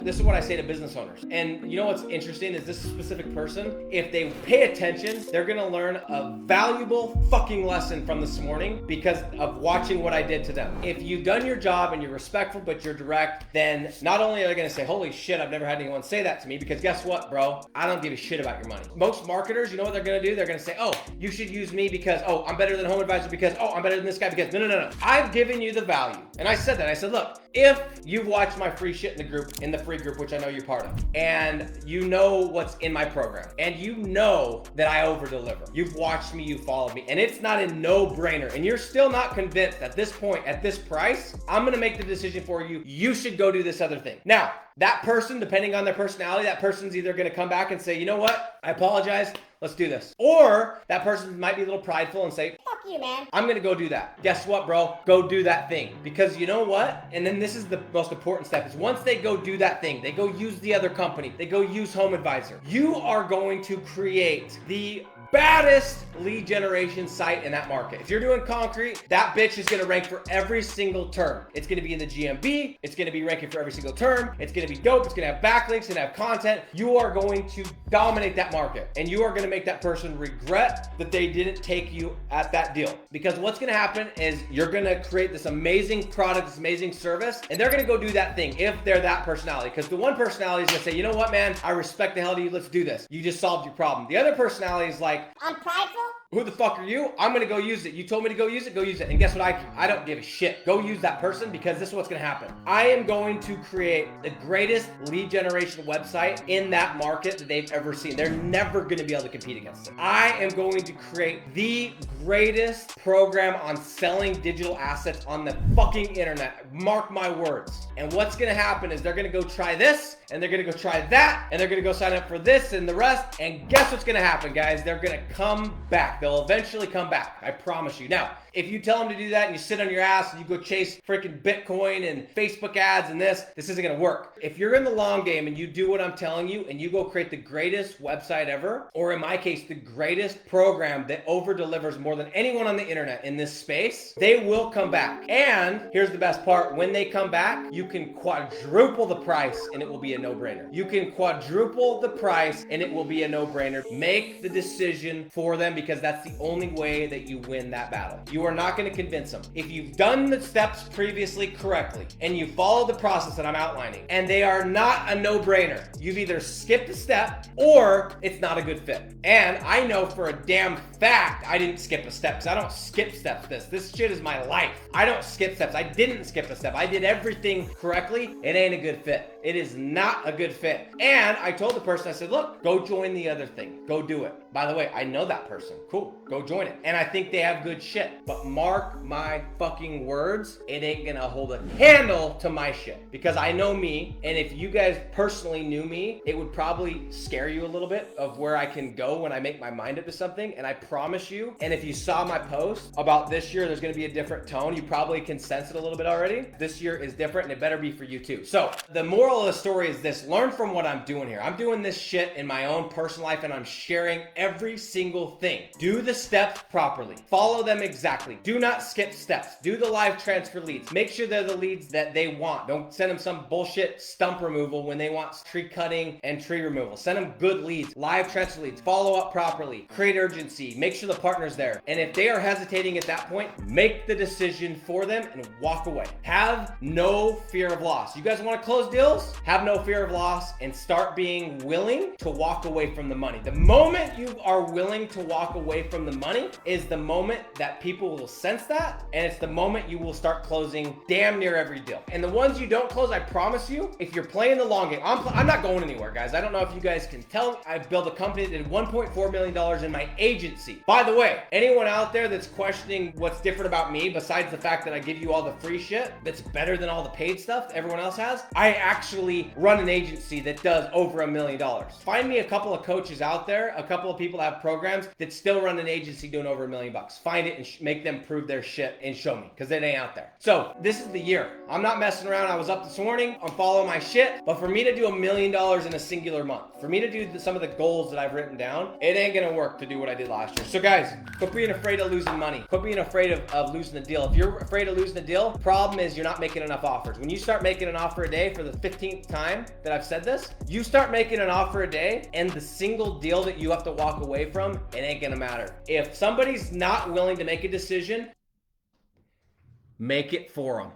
This is what I say to business owners. And you know what's interesting is this specific person, if they pay attention, they're gonna learn a valuable fucking lesson from this morning because of watching what I did to them. If you've done your job and you're respectful, but you're direct, then not only are they gonna say, holy shit, I've never had anyone say that to me, because guess what, bro? I don't give a shit about your money. Most marketers, you know what they're gonna do? They're gonna say, oh, you should use me because, oh, I'm better than HomeAdvisor because, oh, I'm better than this guy because, no. I've given you the value. And I said that. I said, look, if you've watched my free shit in the free group, which I know you're part of, and you know what's in my program, and you know that I over deliver, you've watched me, you followed me, and it's not a no-brainer, and you're still not convinced at this point, at this price, I'm gonna make the decision for you, you should go do this other thing. Now, that person, depending on their personality, that person's either gonna come back and say, you know what, I apologize, let's do this. Or that person might be a little prideful and say, fuck you, man, I'm gonna go do that. Guess what, bro? Go do that thing. Because you know what? And then this is the most important step, is once they go do that thing, they go use the other company, they go use HomeAdvisor, you are going to create the baddest lead generation site in that market. If you're doing concrete, that bitch is gonna rank for every single term. It's gonna be in the GMB, it's gonna be ranking for every single term, it's gonna be dope, it's gonna have backlinks, it's gonna have content. You are going to dominate that market, and you are gonna make that person regret that they didn't take you at that deal. Because what's gonna happen is you're gonna create this amazing product, this amazing service, and they're gonna go do that thing if they're that personality. Because the one personality is gonna say, you know what, man, I respect the hell out of you, let's do this. You just solved your problem. The other personality is like, I'm prideful. Who the fuck are you? I'm gonna go use it. You told me to go use it, go use it. And guess what? I don't give a shit. Go use that person, because this is what's gonna happen. I am going to create the greatest lead generation website in that market that they've ever seen. They're never gonna be able to compete against it. I am going to create the greatest program on selling digital assets on the fucking internet. Mark my words. And what's gonna happen is they're gonna go try this, and they're gonna go try that, and they're gonna go sign up for this and the rest. And guess what's gonna happen, guys? They're gonna come back. They'll eventually come back. I promise you. Now, if you tell them to do that and you sit on your ass and you go chase freaking Bitcoin and Facebook ads and this isn't gonna work. If you're in the long game and you do what I'm telling you and you go create the greatest website ever, or in my case, the greatest program that over delivers more than anyone on the internet in this space, they will come back. And here's the best part. When they come back, you can quadruple the price and it will be a no-brainer. You can quadruple the price and it will be a no-brainer. Make the decision for them, because that's the only way that you win that battle. You are not going to convince them. If you've done the steps previously correctly and you follow the process that I'm outlining and they are not a no-brainer, you've either skipped a step or it's not a good fit. And I know for a damn fact I didn't skip a step, because I don't skip steps. This shit is my life. I don't skip steps. I didn't skip a step. I did everything correctly. It ain't a good fit. It is not a good fit. And I told the person, I said, look, go join the other thing. Go do it. By the way, I know that person. Cool. Go join it. And I think they have good shit. But mark my fucking words, it ain't gonna hold a candle to my shit. Because I know me, and if you guys personally knew me, it would probably scare you a little bit of where I can go when I make my mind up to something. And I promise you, and if you saw my post about this year, there's gonna be a different tone. You probably can sense it a little bit already. This year is different, and it better be for you too. So the moral of the story is this: learn from what I'm doing here. I'm doing this shit in my own personal life, and I'm sharing every single thing. Do the steps properly. Follow them exactly. Do not skip steps. Do the live transfer leads. Make sure they're the leads that they want. Don't send them some bullshit stump removal when they want tree cutting and tree removal. Send them good leads, live transfer leads. Follow up properly. Create urgency. Make sure the partner's there. And if they are hesitating at that point, make the decision for them and walk away. Have no fear of loss. You guys want to close deals? Have no fear of loss and start being willing to walk away from the money. The moment you are willing to walk away from the money is the moment that people will sense that, and it's the moment you will start closing damn near every deal. And the ones you don't close, I promise you, if you're playing the long game, I'm not going anywhere, guys. I don't know if you guys can tell. I've built a company that did $1.4 million in my agency. By the way, anyone out there that's questioning what's different about me, besides the fact that I give you all the free shit that's better than all the paid stuff everyone else has, I actually run an agency that does over $1 million. Find me a couple of coaches out there, a couple of people that have programs that still still run an agency doing over $1 million. Find it and make them prove their shit and show me, because it ain't out there. So this is the year. I'm not messing around. I was up this morning. I'm following my shit. But for me to do $1 million in a singular month, for me to do some of the goals that I've written down, it ain't gonna work to do what I did last year. So guys, quit being afraid of losing money. Quit being afraid of losing the deal. If you're afraid of losing the deal, problem is you're not making enough offers. When you start making an offer a day, for the 15th time that I've said this, you start making an offer a day, and the single deal that you have to walk away from, it ain't gonna matter. If somebody's not willing to make a decision, make it for them.